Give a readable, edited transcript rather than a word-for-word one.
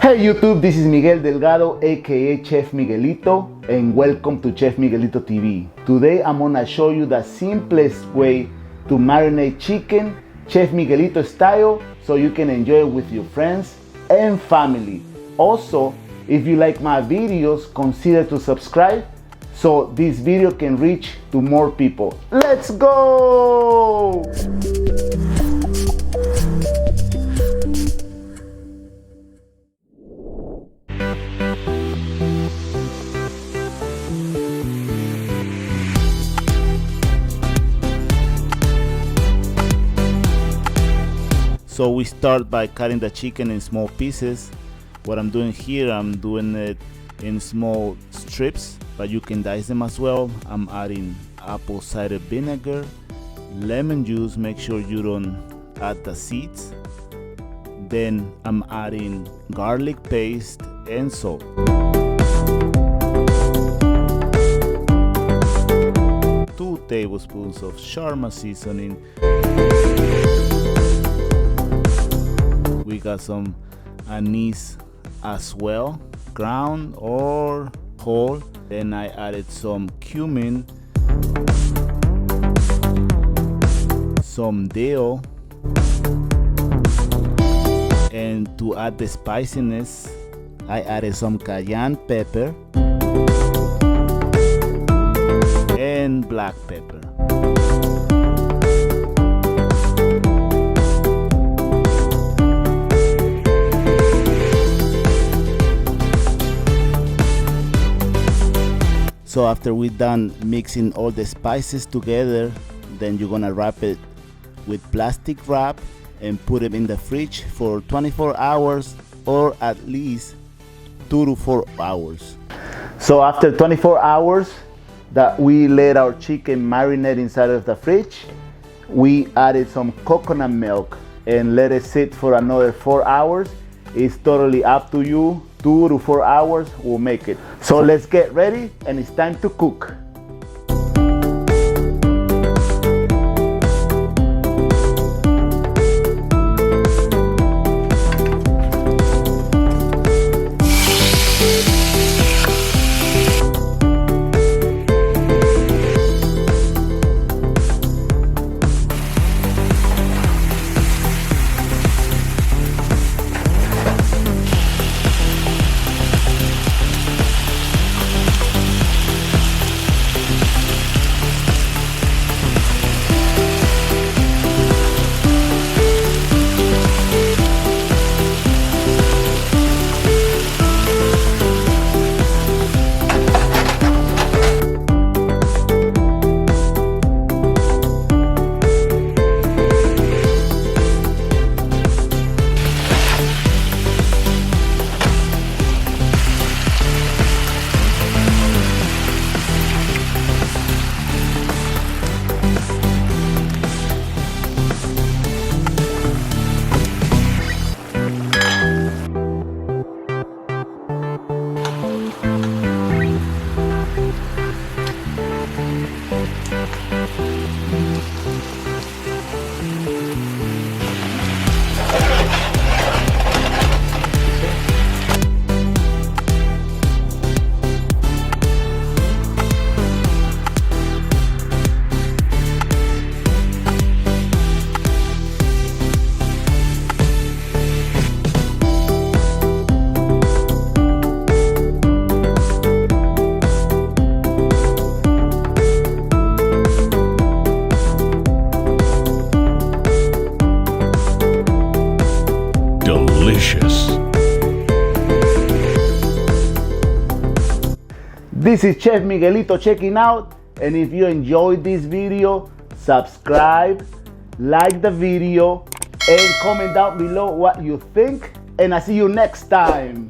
Hey YouTube, this is Miguel Delgado, aka Chef Miguelito, and welcome to Chef Miguelito TV. Today I'm gonna show you the simplest way to marinate chicken, Chef Miguelito style, so you can enjoy it with your friends and family. Also, if you like my videos, consider to subscribe so this video can reach to more people. Let's go! So we start by cutting the chicken in small pieces. What I'm doing here, I'm doing it in small strips, but you can dice them as well. I'm adding apple cider vinegar, lemon juice, make sure you don't add the seeds. Then I'm adding garlic paste and salt. 2 tablespoons of Shawarma seasoning. We got some anise as well, ground or whole. Then I added some cumin, some dill, and to add the spiciness, I added some cayenne pepper and black pepper. So after we're done mixing all the spices together, then you're gonna wrap it with plastic wrap and put it in the fridge for 24 hours or at least 2 to 4 hours. So after 24 hours that we let our chicken marinate inside of the fridge, we added some coconut milk and let it sit for another 4 hours. It's totally up to you. 2 to 4 hours will make it. So let's get ready and it's time to cook. Delicious. This is Chef Miguelito checking out, and if you enjoyed this video, subscribe, like the video, and comment down below what you think, and I'll see you next time.